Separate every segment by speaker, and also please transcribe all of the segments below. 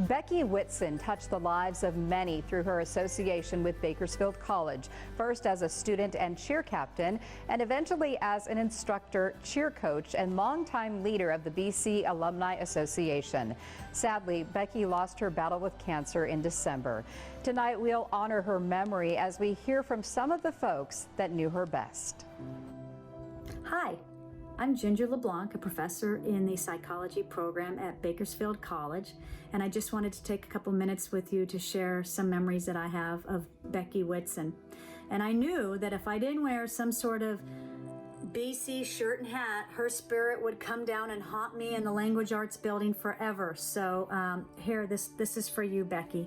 Speaker 1: Becki Whitson touched the lives of many through her association with Bakersfield College, first as a student and cheer captain, and eventually as an instructor, cheer coach, and longtime leader of the BC Alumni Association. Sadly, Becki lost her battle with cancer in December. Tonight, we'll honor her memory as we hear from some of the folks that knew her best.
Speaker 2: Hi. I'm Ginger LeBlanc, a professor in the psychology program at Bakersfield College, and I just wanted to take a couple minutes with you to share some memories that I have of Becki Whitson. And I knew that if I didn't wear some sort of BC shirt and hat, her spirit would come down and haunt me in the Language Arts building forever. So here, this is for you, Becki.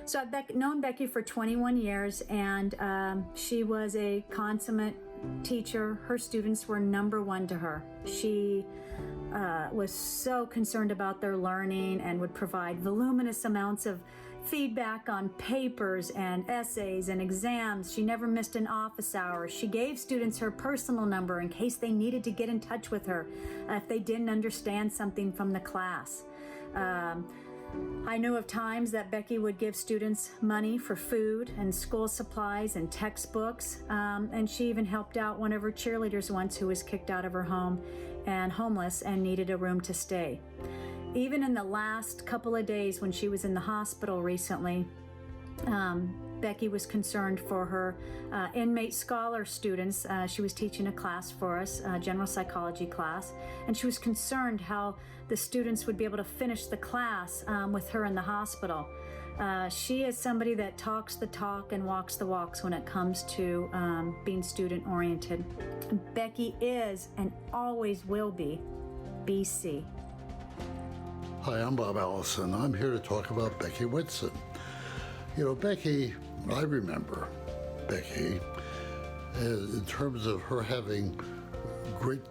Speaker 2: So I've known Becki for 21 years, and she was a consummate teacher. Her students were number one to her. She was so concerned about their learning and would provide voluminous amounts of feedback on papers and essays and exams. She never missed an office hour. She gave students her personal number in case they needed to get in touch with her if they didn't understand something from the class. I knew of times that Becki would give students money for food and school supplies and textbooks, and she even helped out one of her cheerleaders once who was kicked out of her home and homeless and needed a room to stay. Even in the last couple of days when she was in the hospital recently, Becki was concerned for her inmate scholar students. She was teaching a class for us, a general psychology class, and she was concerned how the students would be able to finish the class with her in the hospital. She is somebody that talks the talk and walks the walks when it comes to being student-oriented. Becki is and always will be BC.
Speaker 3: Hi, I'm Bob Allison. I'm here to talk about Becki Whitson. You know, Becki, I remember Becki in terms of her having great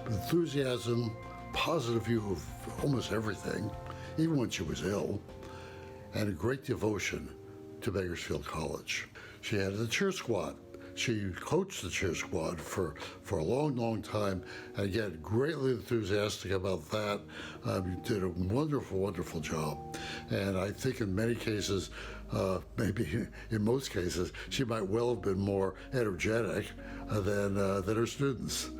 Speaker 3: enthusiasm, positive view of almost everything, even when she was ill, and a great devotion to Bakersfield College. She had the cheer squad. She coached the cheer squad for a long, long time, and again, greatly enthusiastic about that. Did a wonderful, wonderful job. And I think in many cases, maybe in most cases, she might well have been more energetic than her students.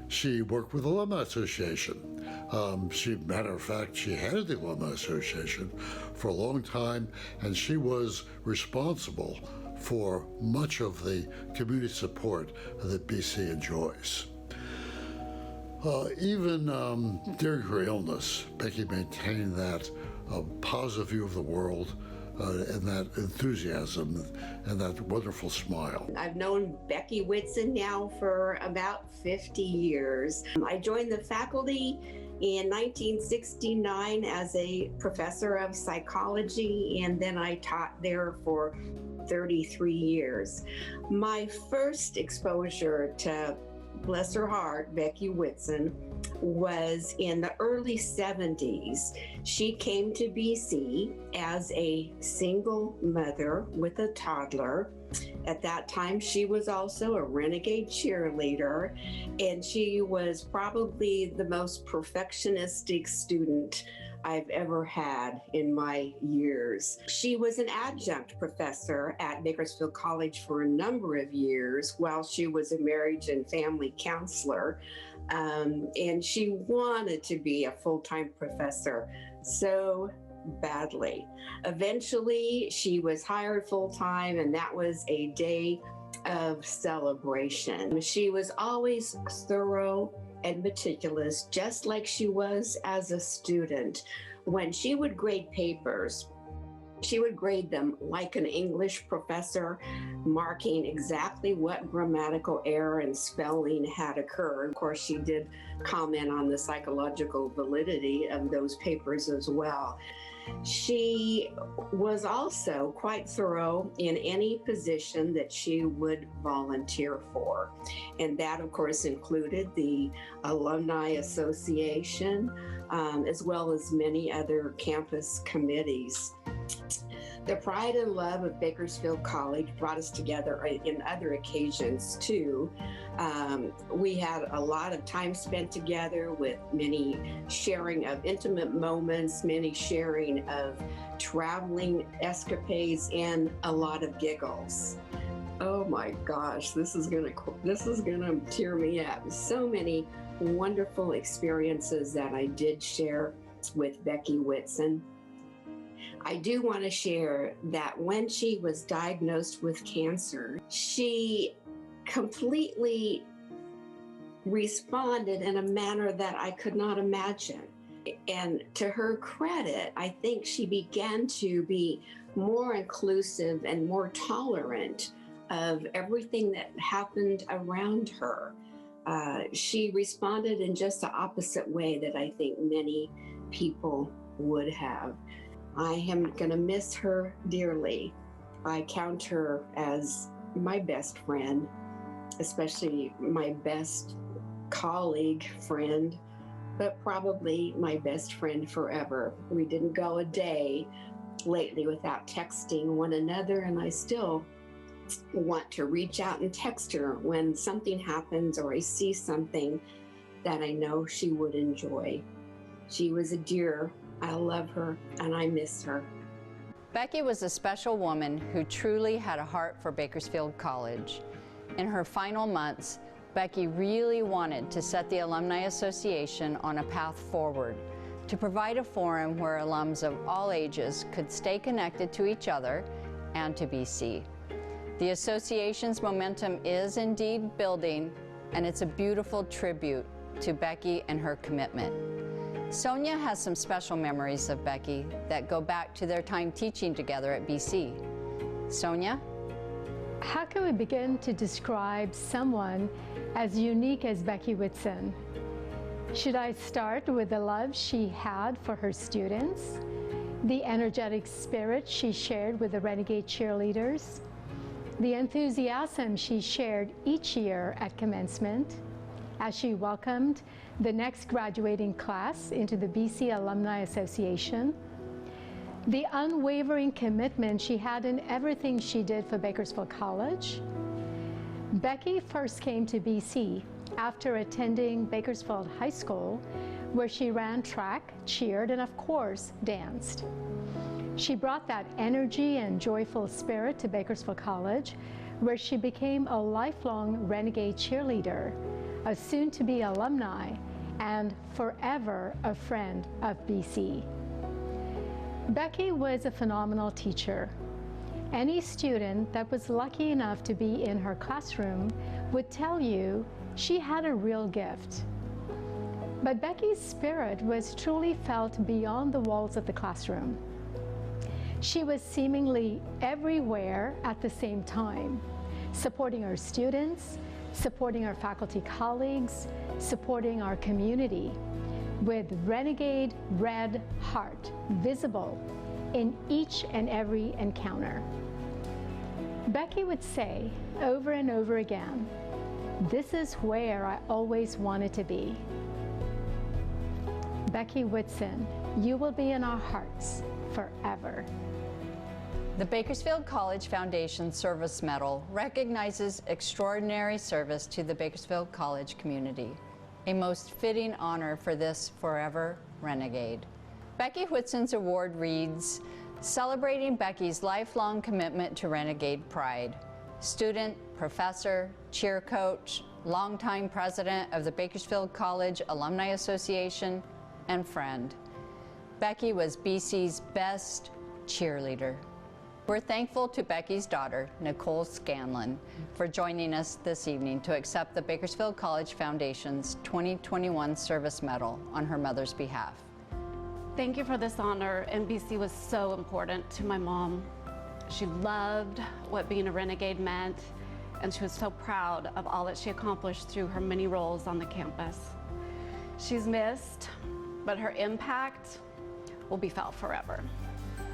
Speaker 3: She worked with the Alumni Association. Matter of fact, she headed the Alumni Association for a long time, and she was responsible for much of the community support that BC enjoys. Even during her illness, Becki maintained that positive view of the world and that enthusiasm and that wonderful smile.
Speaker 4: I've known Becki Whitson now for about 50 years. I joined the faculty in 1969 as a professor of psychology, and then I taught there for 33 years. My first exposure to, bless her heart, Becki Whitson, was in the early 70s. She came to BC as a single mother with a toddler. At that time, she was also a renegade cheerleader, and she was probably the most perfectionistic student I've ever had in my years. She was an adjunct professor at Bakersfield College for a number of years while she was a marriage and family counselor, and she wanted to be a full-time professor so badly. Eventually, she was hired full-time, and that was a day of celebration. She was always thorough and meticulous, just like she was as a student. When she would grade papers, she would grade them like an English professor, marking exactly what grammatical error and spelling had occurred. Of course, she did comment on the psychological validity of those papers as well. She was also quite thorough in any position that she would volunteer for. And that, of course, included the Alumni Association, as well as many other campus committees. The pride and love of Bakersfield College brought us together in other occasions too. We had a lot of time spent together with many sharing of intimate moments, many sharing of traveling escapades, and a lot of giggles. Oh my gosh, this is gonna tear me up. So many wonderful experiences that I did share with Becki Whitson. I do want to share that when she was diagnosed with cancer, she completely responded in a manner that I could not imagine. And to her credit, I think she began to be more inclusive and more tolerant of everything that happened around her. She responded in just the opposite way that I think many people would have. I am going to miss her dearly. I count her as my best friend, especially my best colleague friend, but probably my best friend forever. We didn't go a day lately without texting one another, and I still want to reach out and text her when something happens or I see something that I know she would enjoy. She was a dear. I love her and I miss her.
Speaker 5: Becki was a special woman who truly had a heart for Bakersfield College. In her final months, Becki really wanted to set the Alumni Association on a path forward, to provide a forum where alums of all ages could stay connected to each other and to BC. The association's momentum is indeed building, and it's a beautiful tribute to Becki and her commitment. Sonia has some special memories of Becki that go back to their time teaching together at BC. Sonia?
Speaker 6: How can we begin to describe someone as unique as Becki Whitson? Should I start with the love she had for her students, the energetic spirit she shared with the Renegade cheerleaders, the enthusiasm she shared each year at commencement, as she welcomed the next graduating class into the BC Alumni Association, the unwavering commitment she had in everything she did for Bakersfield College. Becki first came to BC after attending Bakersfield High School, where she ran track, cheered, and of course, danced. She brought that energy and joyful spirit to Bakersfield College, where she became a lifelong Renegade cheerleader, a soon-to-be alumni, and forever a friend of BC. Becki was a phenomenal teacher. Any student that was lucky enough to be in her classroom would tell you she had a real gift. But Becki's spirit was truly felt beyond the walls of the classroom. She was seemingly everywhere at the same time, supporting her students, supporting our faculty colleagues, supporting our community, with Renegade red heart visible in each and every encounter. Becki would say over and over again, "This is where I always wanted to be." Becki Whitson, you will be in our hearts forever.
Speaker 5: The Bakersfield College Foundation Service Medal recognizes extraordinary service to the Bakersfield College community, a most fitting honor for this forever renegade. Becki Whitson's award reads, "Celebrating Becki's lifelong commitment to renegade pride. Student, professor, cheer coach, longtime president of the Bakersfield College Alumni Association, and friend. Becki was BC's best cheerleader." We're thankful to Becki's daughter, Nicole Scanlon, for joining us this evening to accept the Bakersfield College Foundation's 2021 Service Medal on her mother's behalf.
Speaker 7: Thank you for this honor, and BC was so important to my mom. She loved what being a renegade meant, and she was so proud of all that she accomplished through her many roles on the campus. She's missed, but her impact will be felt forever.